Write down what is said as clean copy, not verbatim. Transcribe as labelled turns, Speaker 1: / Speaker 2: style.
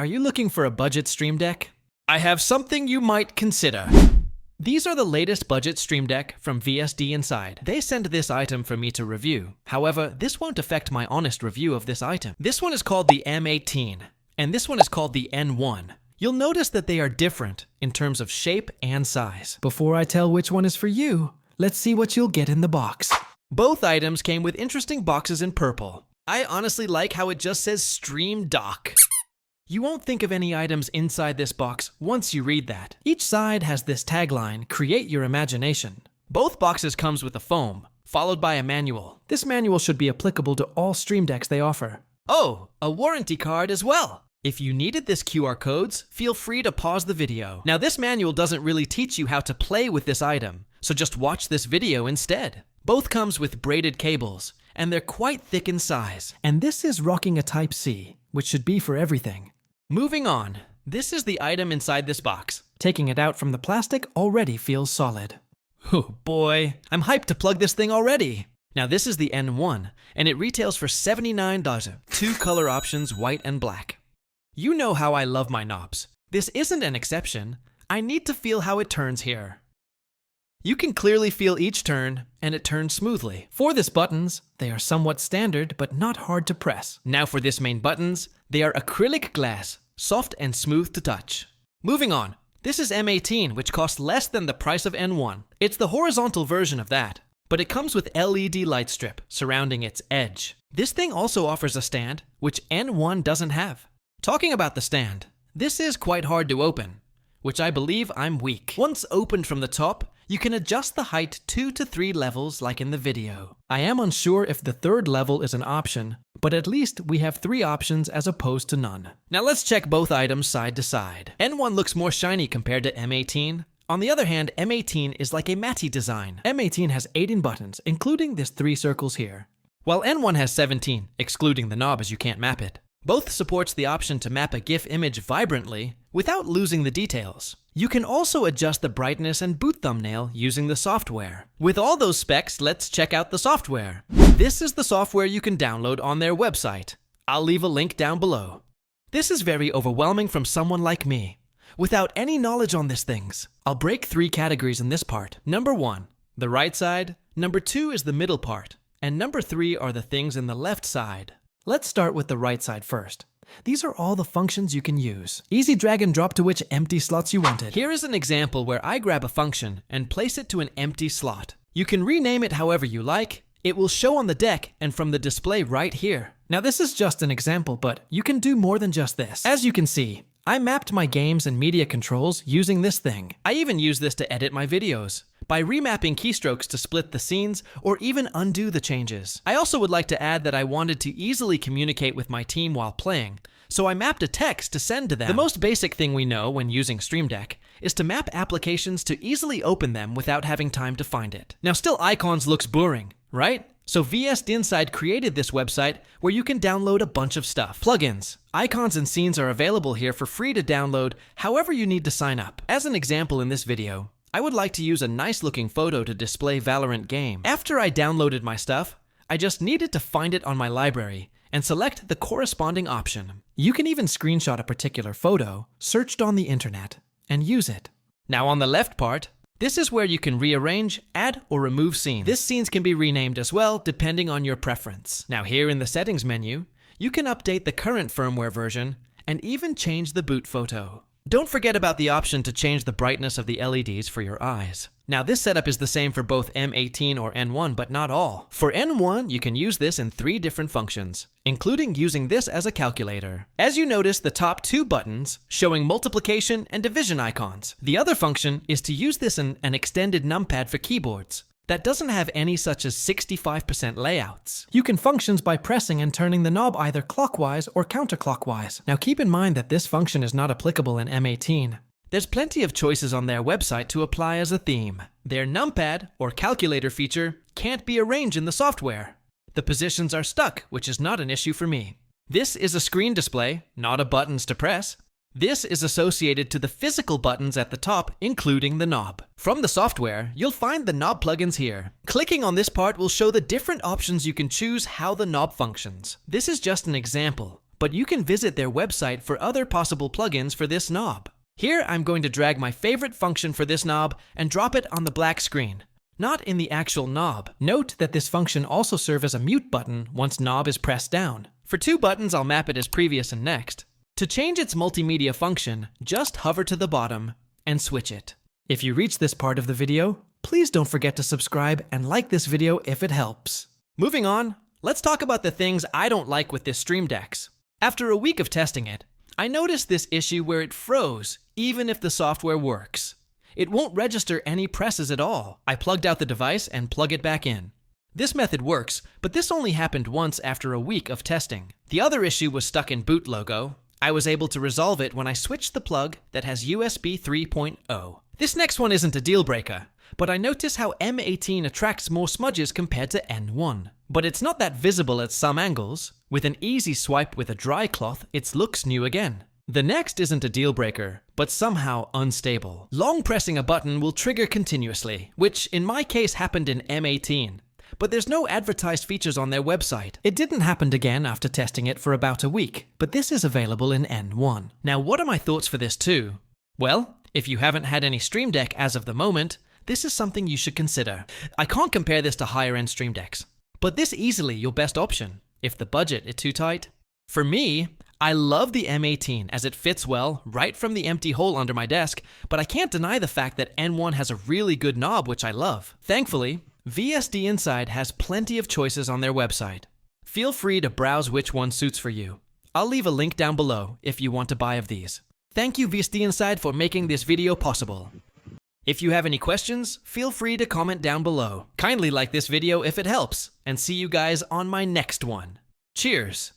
Speaker 1: Are you looking for a budget Stream Deck? I have something you might consider. These are the latest budget Stream Deck from VSDinside. They sent this item for me to review. However, this won't affect my honest review of this item. This one is called the M18, and this one is called the N1. You'll notice that they are different in terms of shape and size. Before I tell which one is for you, let's see what you'll get in the box. Both items came with interesting boxes in purple. I honestly like how it just says STREAMDOCK. You won't think of any items inside this box once you read that. Each side has this tagline, "Create your imagination." Both boxes comes with a foam, followed by a manual. This manual should be applicable to all Stream Decks they offer. Oh, a warranty card as well. If you needed this QR codes, feel free to pause the video. Now this manual doesn't really teach you how to play with this item, so just watch this video instead. Both comes with braided cables, and they're quite thick in size. And this is rocking a Type-C, which should be for everything. Moving on, this is the item inside this box. Taking it out from the plastic already feels solid. Oh boy, I'm hyped to plug this thing already. Now this is the N1, and it retails for $79. 2 color options, white and black. You know how I love my knobs. This isn't an exception. I need to feel how it turns here. You can clearly feel each turn, and it turns smoothly. For this buttons, they are somewhat standard, but not hard to press. Now for this main buttons, they are acrylic glass, soft and smooth to touch. Moving on, this is M18, which costs less than the price of N1. It's the horizontal version of that, but it comes with LED light strip surrounding its edge. This thing also offers a stand, which N1 doesn't have. Talking about the stand, this is quite hard to open, which I believe I'm weak. Once opened from the top, you can adjust the height 2 to 3 levels like in the video. I am unsure if the 3rd level is an option, but at least we have 3 options as opposed to none. Now let's check both items side to side. N1 looks more shiny compared to M18. On the other hand, M18 is like a matte design. M18 has 18 buttons, including this 3 circles here, while N1 has 17, excluding the knob as you can't map it. Both supports the option to map a GIF image vibrantly without losing the details. You can also adjust the brightness and boot thumbnail using the software. With all those specs, let's check out the software. This is the software you can download on their website. I'll leave a link down below. This is very overwhelming from someone like me, without any knowledge on these things. I'll break 3 categories in this part. Number 1, the right side. Number 2 is the middle part. And number 3 are the things in the left side. Let's start with the right side first. These are all the functions you can use. Easy drag and drop to which empty slots you wanted. Here is an example where I grab a function and place it to an empty slot. You can rename it however you like. It will show on the deck and from the display right here. Now this is just an example, but you can do more than just this. As you can see, I mapped my games and media controls using this thing. I even use this to edit my videos, by remapping keystrokes to split the scenes or even undo the changes. I also would like to add that I wanted to easily communicate with my team while playing, so I mapped a text to send to them. The most basic thing we know when using Stream Deck is to map applications to easily open them without having time to find it. Now still icons looks boring, right? So VSDinside created this website where you can download a bunch of stuff. Plugins, icons and scenes are available here for free to download however you need to sign up. As an example in this video, I would like to use a nice looking photo to display Valorant game. After I downloaded my stuff, I just needed to find it on my library and select the corresponding option. You can even screenshot a particular photo searched on the internet and use it. Now on the left part, this is where you can rearrange, add, or remove scenes. These scenes can be renamed as well depending on your preference. Now here in the settings menu, you can update the current firmware version and even change the boot photo. Don't forget about the option to change the brightness of the LEDs for your eyes. Now this setup is the same for both M18 or N1, but not all. For N1, you can use this in 3 different functions, including using this as a calculator. As you notice, the top 2 buttons showing multiplication and division icons. The other function is to use this in an extended numpad for keyboards that doesn't have any such as 65% layouts. You can functions by pressing and turning the knob either clockwise or counterclockwise. Now keep in mind that this function is not applicable in M18. There's plenty of choices on their website to apply as a theme. Their numpad or calculator feature can't be arranged in the software. The positions are stuck, which is not an issue for me. This is a screen display, not a buttons to press. This is associated to the physical buttons at the top, including the knob. From the software, you'll find the knob plugins here. Clicking on this part will show the different options you can choose how the knob functions. This is just an example, but you can visit their website for other possible plugins for this knob. Here I'm going to drag my favorite function for this knob and drop it on the black screen, not in the actual knob. Note that this function also serves as a mute button once knob is pressed down. For 2 buttons, I'll map it as previous and next. To change its multimedia function, just hover to the bottom and switch it. If you reach this part of the video, please don't forget to subscribe and like this video if it helps. Moving on, let's talk about the things I don't like with this Stream Deck. After a week of testing it, I noticed this issue where it froze, even if the software works. It won't register any presses at all. I plugged out the device and plug it back in. This method works, but this only happened once after a week of testing. The other issue was stuck in boot logo. I was able to resolve it when I switched the plug that has USB 3.0. This next one isn't a deal breaker, but I notice how M18 attracts more smudges compared to N1. But it's not that visible at some angles. With an easy swipe with a dry cloth, it looks new again. The next isn't a deal breaker, but somehow unstable. Long pressing a button will trigger continuously, which in my case happened in M18. But there's no advertised features on their website. It didn't happen again after testing it for about a week, but this is available in N1. Now, what are my thoughts for this too? Well, if you haven't had any Stream Deck as of the moment, this is something you should consider. I can't compare this to higher end Stream Decks, but this easily your best option if the budget is too tight. For me, I love the M18 as it fits well right from the empty hole under my desk, but I can't deny the fact that N1 has a really good knob which I love. Thankfully, VSDinside has plenty of choices on their website. Feel free to browse which one suits for you. I'll leave a link down below if you want to buy of these. Thank you VSDinside for making this video possible. If you have any questions, feel free to comment down below. Kindly like this video if it helps, and see you guys on my next one. Cheers!